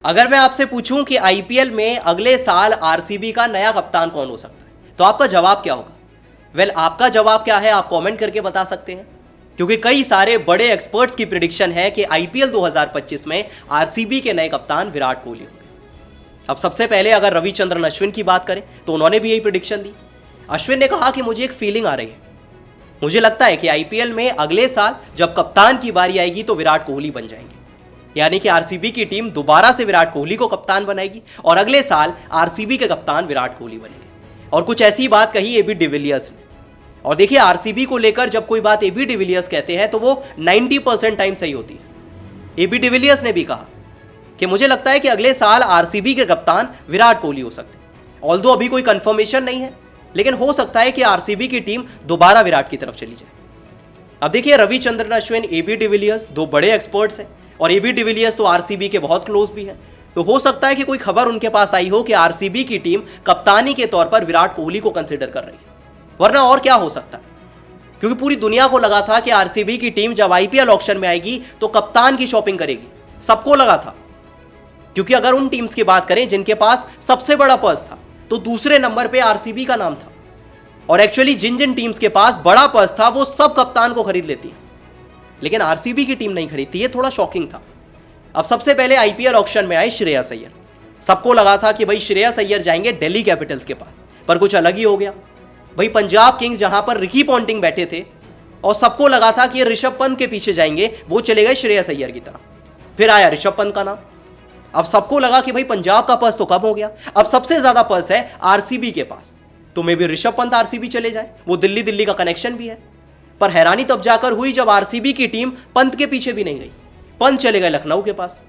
अगर मैं आपसे पूछूं कि आईपीएल में अगले साल आरसीबी का नया कप्तान कौन हो सकता है तो आपका जवाब क्या होगा? वेल, आपका जवाब क्या है आप कमेंट करके बता सकते हैं, क्योंकि कई सारे बड़े एक्सपर्ट्स की प्रेडिक्शन है कि आईपीएल 2025 में आरसीबी के नए कप्तान विराट कोहली होंगे। अब सबसे पहले अगर रविचंद्रन अश्विन की बात करें तो उन्होंने भी यही प्रेडिक्शन दी। अश्विन ने कहा कि मुझे एक फीलिंग आ रही है, मुझे लगता है कि आईपीएल में अगले साल जब कप्तान की बारी आएगी तो विराट कोहली बन जाएंगे, यानी कि आरसीबी की टीम दोबारा से विराट कोहली को कप्तान बनाएगी और अगले साल आरसीबी के कप्तान विराट कोहली बनेंगे। और कुछ ऐसी बात कही एबी डिविलियर्स ने। और देखिए, आरसीबी को लेकर जब कोई बात एबी डिविलियर्स कहते हैं तो वो 90% टाइम सही होती है। एबी डिविलियर्स ने भी कहा कि मुझे लगता है कि अगले साल आरसीबी के कप्तान विराट कोहली हो सकते हैं। ऑल्दो अभी कोई कंफर्मेशन नहीं है, लेकिन हो सकता है कि आरसीबी की टीम दोबारा विराट की तरफ चली जाए। अब देखिए, रविचंद्रन अश्विन, एबी डिविलियर्स दो बड़े एक्सपर्ट्स हैं और एबी डिविलियर्स तो आरसीबी के बहुत क्लोज भी हैं। तो हो सकता है कि कोई खबर उनके पास आई हो कि आरसीबी की टीम कप्तानी के तौर पर विराट कोहली को कंसीडर कर रही है, वरना और क्या हो सकता है? क्योंकि पूरी दुनिया को लगा था कि आरसीबी की टीम जब आईपीएल ऑक्शन में आएगी तो कप्तान की शॉपिंग करेगी, सबको लगा था। क्योंकि अगर उन टीम्स की बात करें जिनके पास सबसे बड़ा पर्स था तो दूसरे नंबर पे आरसीबी का नाम था। और एक्चुअली जिन जिन टीम्स के पास बड़ा पर्स था वो सब कप्तान को खरीद लेती है, लेकिन आरसीबी की टीम नहीं खरीदती। ये थोड़ा शॉकिंग था। अब सबसे पहले आईपीएल ऑक्शन में आए श्रेयस अय्यर। सबको लगा था कि भाई श्रेयस अय्यर जाएंगे दिल्ली कैपिटल्स के पास, पर कुछ अलग ही हो गया। भाई पंजाब किंग्स जहां पर रिकी पॉन्टिंग बैठे थे और सबको लगा था कि ये ऋषभ पंत के पीछे जाएंगे, वो चले गए श्रेयस अय्यर की तरफ। फिर आया ऋषभ पंत का नाम। अब सबको लगा कि भाई पंजाब का पर्स तो कम हो गया, अब सबसे ज्यादा पर्स है आरसीबी के पास, तो मे भी ऋषभ पंत आरसीबी चले जाए, वो दिल्ली का कनेक्शन भी है। पर हैरानी तब जाकर हुई जब आरसीबी की टीम पंत के पीछे भी नहीं गई, पंत चले गए लखनऊ के पास।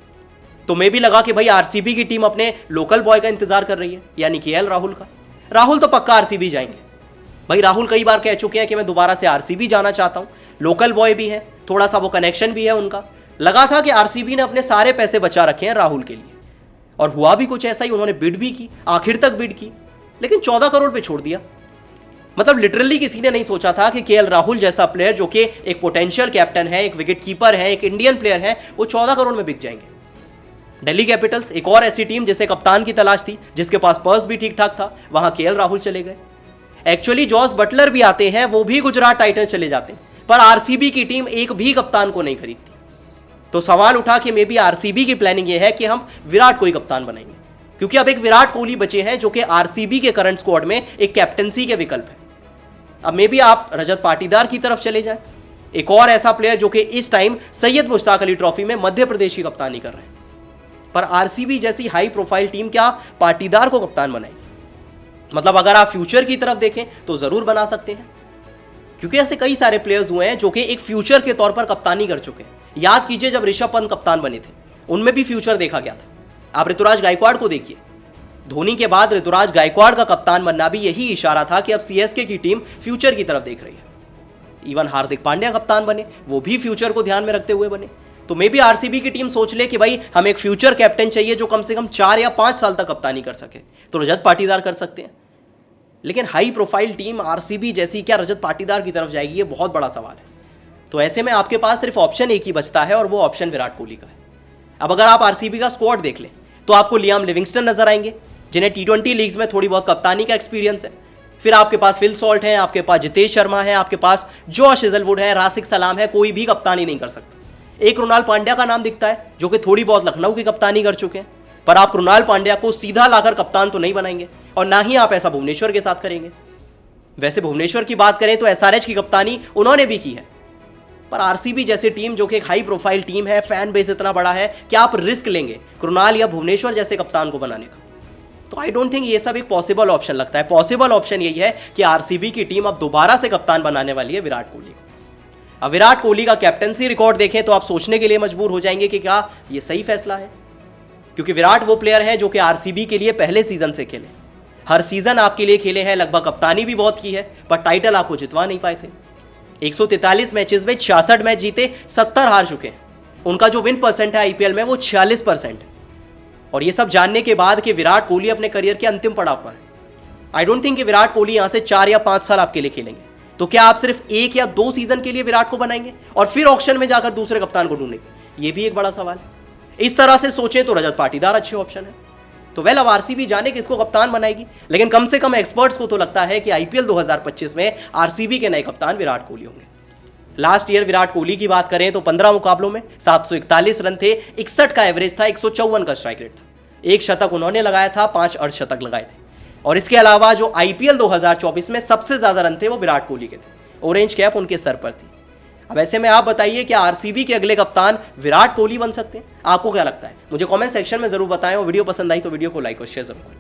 तो मैं भी लगा कि भाई आरसीबी की टीम अपने लोकल बॉय का इंतजार कर रही है, यानी केएल राहुल का। राहुल तो पक्का आरसीबी जाएंगे। भाई राहुल कई बार कह चुके हैं कि मैं दोबारा से आरसीबी जाना चाहता हूं, लोकल बॉय भी है, थोड़ा सा वो कनेक्शन भी है उनका। लगा था कि आरसीबी ने अपने सारे पैसे बचा रखे हैं राहुल के लिए, और हुआ भी कुछ ऐसा ही। उन्होंने बिड भी की, आखिर तक बिड की, लेकिन 14 करोड़ पे छोड़ दिया। मतलब लिटरली किसी ने नहीं सोचा था कि केएल राहुल जैसा प्लेयर, जो कि एक पोटेंशियल कैप्टन है, एक विकेट कीपर है, एक इंडियन प्लेयर है, वो 14 करोड़ में बिक जाएंगे। दिल्ली कैपिटल्स एक और ऐसी टीम जिसे कप्तान की तलाश थी, जिसके पास पर्स भी ठीक ठाक था, वहां केएल राहुल चले गए। एक्चुअली जॉस बटलर भी आते हैं, वो भी गुजरात टाइटंस चले जाते हैं, पर आरसीबी की टीम एक भी कप्तान को नहीं खरीदती। तो सवाल उठा कि मे बी आरसीबी की प्लानिंग ये है कि हम विराट को ही कप्तान बनाएंगे, क्योंकि अब एक विराट कोहली बचे हैं जो कि आरसीबी के करंट स्क्वाड में एक कैप्टनसी के विकल्प है। अब मे बी आप रजत पाटीदार की तरफ चले जाएं, एक और ऐसा प्लेयर जो कि इस टाइम सैयद मुश्ताक अली ट्रॉफी में मध्य प्रदेश की कप्तानी कर रहे हैं। पर आरसीबी जैसी हाई प्रोफाइल टीम क्या पाटीदार को कप्तान बनाएगी? मतलब अगर आप फ्यूचर की तरफ देखें तो जरूर बना सकते हैं, क्योंकि ऐसे कई सारे प्लेयर्स हुए हैं जो कि एक फ्यूचर के तौर पर कप्तानी कर चुके हैं। याद कीजिए जब ऋषभ पंत कप्तान बने थे, उनमें भी फ्यूचर देखा गया था। आप ऋतुराज गायकवाड़ को देखिए, धोनी के बाद ऋतुराज गायकवाड़ का कप्तान बनना भी यही इशारा था कि अब सीएसके की टीम फ्यूचर की तरफ देख रही है। इवन हार्दिक पांड्या कप्तान बने, वो भी फ्यूचर को ध्यान में रखते हुए बने। तो मे बी आरसीबी की टीम सोच ले कि भाई हम एक फ्यूचर कैप्टन चाहिए जो कम से कम 4 या 5 साल तक कप्तानी कर सके, तो रजत पाटीदार कर सकते हैं। लेकिन हाई प्रोफाइल टीम आरसीबी जैसी क्या रजत पाटीदार की तरफ जाएगी? ये बहुत बड़ा सवाल है। तो ऐसे में आपके पास सिर्फ ऑप्शन एक ही बचता है, और वो ऑप्शन विराट कोहली का है। अब अगर आप आरसीबी का स्क्वाड देख लें तो आपको लियाम लिविंगस्टन नजर आएंगे, जिन्हें टी20 लीग्स में थोड़ी बहुत कप्तानी का एक्सपीरियंस है। फिर आपके पास फिल सॉल्ट है, आपके पास जितेश शर्मा है, आपके पास जॉश हेजलवुड है, राशिक सलाम है, कोई भी कप्तानी नहीं कर सकता। एक कृणाल पांड्या का नाम दिखता है जो कि थोड़ी बहुत लखनऊ की कप्तानी कर चुके हैं, पर आप कृणाल पांड्या को सीधा लाकर कप्तान तो नहीं बनाएंगे, और ना ही आप ऐसा भुवनेश्वर के साथ करेंगे। वैसे भुवनेश्वर की बात करें तो एसआरएच की कप्तानी उन्होंने भी की है, पर आरसीबी जैसी टीम जो कि एक हाई प्रोफाइल टीम है, फैन बेस इतना बड़ा है, क्या आप रिस्क लेंगे कृणाल या भुवनेश्वर जैसे कप्तान को बनाने का? तो आई डोंट थिंक ये सब एक पॉसिबल ऑप्शन लगता है। पॉसिबल ऑप्शन यही है कि आरसीबी की टीम अब दोबारा से कप्तान बनाने वाली है विराट कोहली को। अब विराट कोहली का कैप्टनसी रिकॉर्ड देखें तो आप सोचने के लिए मजबूर हो जाएंगे कि क्या ये सही फैसला है, क्योंकि विराट वो प्लेयर है जो कि आरसीबी के लिए पहले सीजन से खेले, हर सीजन आपके लिए खेले हैं, लगभग कप्तानी भी बहुत की है, पर टाइटल आपको जितवा नहीं पाए थे। 143 मैचेस में 66 मैच जीते, 70 हार चुके हैं। उनका जो विन परसेंट है आईपीएल में वो 46%। और ये सब जानने के बाद कि विराट कोहली अपने करियर के अंतिम पड़ाव पर, आई डोंट थिंक कि विराट कोहली यहां से 4 या 5 साल आपके लिए खेलेंगे। तो क्या आप सिर्फ 1 या 2 सीजन के लिए विराट को बनाएंगे और फिर ऑक्शन में जाकर दूसरे कप्तान को ढूंढेंगे? ये भी एक बड़ा सवाल है। इस तरह से सोचें तो रजत पाटीदार अच्छे ऑप्शन है। तो वेल अब आरसीबी जाने किसको कप्तान बनाएगी, लेकिन कम से कम एक्सपर्ट्स को तो लगता है कि आईपीएल 2025 में आरसीबी के नए कप्तान विराट कोहली होंगे। लास्ट ईयर विराट कोहली की बात करें तो 15 मुकाबलों में 741 रन थे, 61 का एवरेज था, 154 का स्ट्राइक रेट था, एक शतक उन्होंने लगाया था, 5 अर्धशतक लगाए थे। और इसके अलावा जो आईपीएल 2024 में सबसे ज्यादा रन थे वो विराट कोहली के थे, ऑरेंज कैप उनके सर पर थी। अब ऐसे में आप बताइए क्या आरसीबी के अगले कप्तान विराट कोहली बन सकते हैं? आपको क्या लगता है? मुझे कमेंट सेक्शन में जरूर बताएं और वीडियो पसंद आई तो वीडियो को लाइक और शेयर जरूर करें।